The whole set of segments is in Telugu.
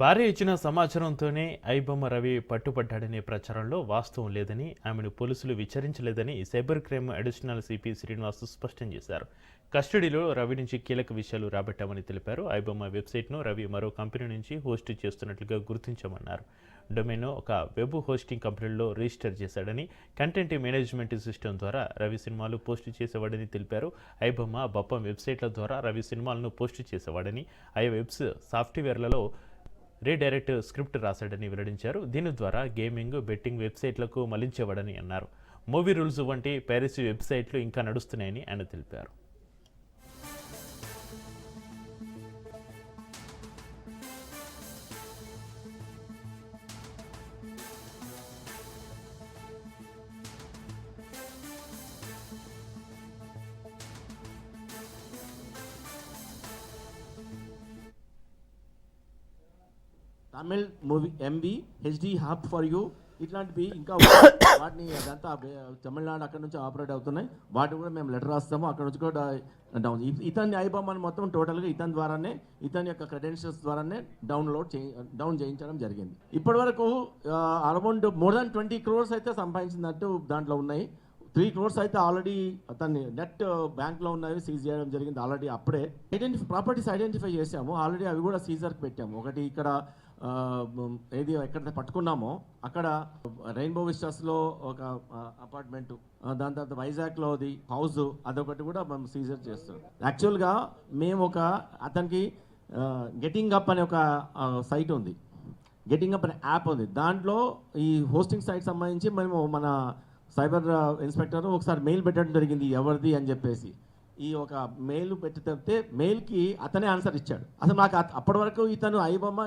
భార్య ఇచ్చిన సమాచారంతోనే ఐబొమ్మ రవి పట్టుబడ్డాడనే ప్రచారంలో వాస్తవం లేదని, ఆమెను పోలీసులు విచారించలేదని cyber crime additional CP Srinivas స్పష్టం చేశారు. కస్టడీలో రవి నుంచి కీలక విషయాలు రాబట్టామని తెలిపారు. ఐబొమ్మ వెబ్సైట్ను రవి మరో కంపెనీ నుంచి హోస్ట్ చేస్తున్నట్లుగా గుర్తించామన్నారు. డొమైన్ను ఒక వెబ్ హోస్టింగ్ కంపెనీలో రిజిస్టర్ చేశాడని, కంటెంట్ మేనేజ్మెంట్ సిస్టమ్ ద్వారా రవి సినిమాలు పోస్టు చేసేవాడని తెలిపారు. ఐబొమ్మ, బప్పం వెబ్సైట్ల ద్వారా రవి సినిమాలను పోస్టు చేసేవాడని, ఆయా వెబ్స్ సాఫ్ట్వేర్లలో రీడైరెక్ట్ స్క్రిప్ట్ రాశాడని వెల్లడించారు. దీని ద్వారా గేమింగ్, బెట్టింగ్ వెబ్సైట్లకు మళ్లించేవాడని అన్నారు. మూవీ రూల్స్ వంటి పైరసీ వెబ్సైట్లు ఇంకా నడుస్తున్నాయని ఆయన తెలిపారు. Tamil movie MB HD hub for you ఇట్లాంటివి ఇంకా వాటిని అదంతా తమిళనాడు అక్కడ నుంచి ఆపరేట్ అవుతున్నాయి. వాటి కూడా మేము లెటర్ రాస్తాము. అక్కడ నుంచి కూడా డౌన్ ఇతని ఐబొమ్మని మొత్తం టోటల్గా ఇతని ద్వారానే, ఇతని యొక్క క్రెడెన్షియల్స్ ద్వారానే డౌన్ చేయించడం జరిగింది. ఇప్పటి వరకు అరౌండ్ మోర్ దాన్ 20 crores అయితే సంపాదించినట్టు దాంట్లో ఉన్నాయి. 3 crores అయితే ఆల్రెడీ అతన్ని నెట్ బ్యాంక్లో ఉన్నవి సీజ్ చేయడం జరిగింది. ఆల్రెడీ అప్పుడే ప్రాపర్టీస్ ఐడెంటిఫై చేసాము. ఆల్రెడీ అవి కూడా సీజర్కి పెట్టాము. ఒకటి ఇక్కడ ఏది ఎక్కడైతే పట్టుకున్నామో అక్కడ రెయిన్బో విస్టాస్లో ఒక అపార్ట్మెంటు, దాని తర్వాత వైజాగ్లోది హౌస్, అదొకటి కూడా మనం సీజర్ చేస్తాం. యాక్చువల్గా మేము అతనికి గెటింగ్ అప్ అనే ఒక సైట్ ఉంది, గెటింగ్ అప్ అనే యాప్ ఉంది. దాంట్లో ఈ హోస్టింగ్ సైట్ సంబంధించి మేము మన సైబర్ ఇన్స్పెక్టర్ ఒకసారి మెయిల్ పెట్టడం జరిగింది, ఎవరిది అని చెప్పేసి. ఈ ఒక మెయిల్ పెట్టి తప్పితే మెయిల్కి అతనే ఆన్సర్ ఇచ్చాడు. అసలు నాకు అప్పటి వరకు ఇతను ఐబొమ్మ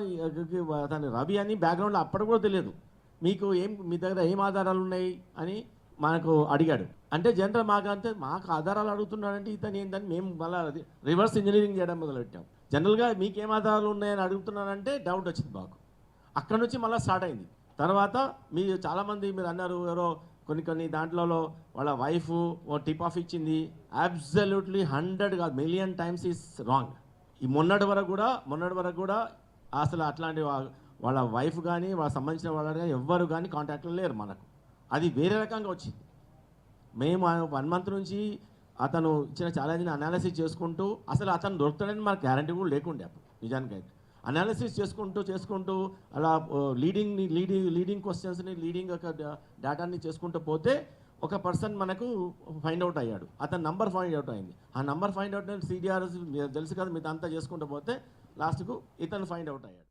అతను రవి అని బ్యాక్గ్రౌండ్లో అప్పటి కూడా తెలియదు. మీ దగ్గర ఏం ఆధారాలు ఉన్నాయి అని మనకు అడిగాడు. అంటే జనరల్ మాకు ఆధారాలు అడుగుతున్నాడంటే ఇతను ఏంటని మేము మళ్ళీ రివర్స్ ఇంజనీరింగ్ చేయడం మొదలుపెట్టాం. జనరల్గా మీకేం ఆధారాలు ఉన్నాయని అడుగుతున్నానంటే డౌట్ వచ్చింది మాకు. అక్కడ నుంచి మళ్ళీ స్టార్ట్ అయింది. తర్వాత చాలామంది మీరు అన్నారు ఎవరో కొన్ని దాంట్లో వాళ్ళ వైఫ్ ఓ టిప్ ఆఫ్ ఇచ్చింది. అబ్సల్యూట్లీ 100 కాదు, మిలియన్ టైమ్స్ ఈస్ రాంగ్. ఈ మొన్నటి వరకు కూడా అసలు అట్లాంటి వాళ్ళ వైఫ్ కానీ వాళ్ళకి సంబంధించిన వాళ్ళు కానీ ఎవ్వరు కానీ కాంటాక్ట్లో లేరు మనకు. అది వేరే రకంగా వచ్చింది. మేము 1 month నుంచి అతను ఇచ్చిన ఛాలెంజ్ని అనాలిసిస్ చేసుకుంటూ, అసలు అతను దొరుకుతాడని మనకు గ్యారంటీ కూడా లేకుండే అప్పుడు. నిజానికైతే అనాలిసిస్ చేసుకుంటూ అలా లీడింగ్ క్వశ్చన్స్ని, లీడింగ్ డేటాని చేసుకుంటూ పోతే ఒక పర్సన్ మనకు ఫైండ్ అవుట్ అయ్యాడు. అతని నంబర్ ఫైండ్ అవుట్ అయింది. ఆ నంబర్ ఫైండ్ అవుట్ సిడిఆర్ తెలుసు కదా, మీదంతా చేసుకుంటూ పోతే లాస్ట్కు ఇతను ఫైండ్ అవుట్ అయ్యాడు.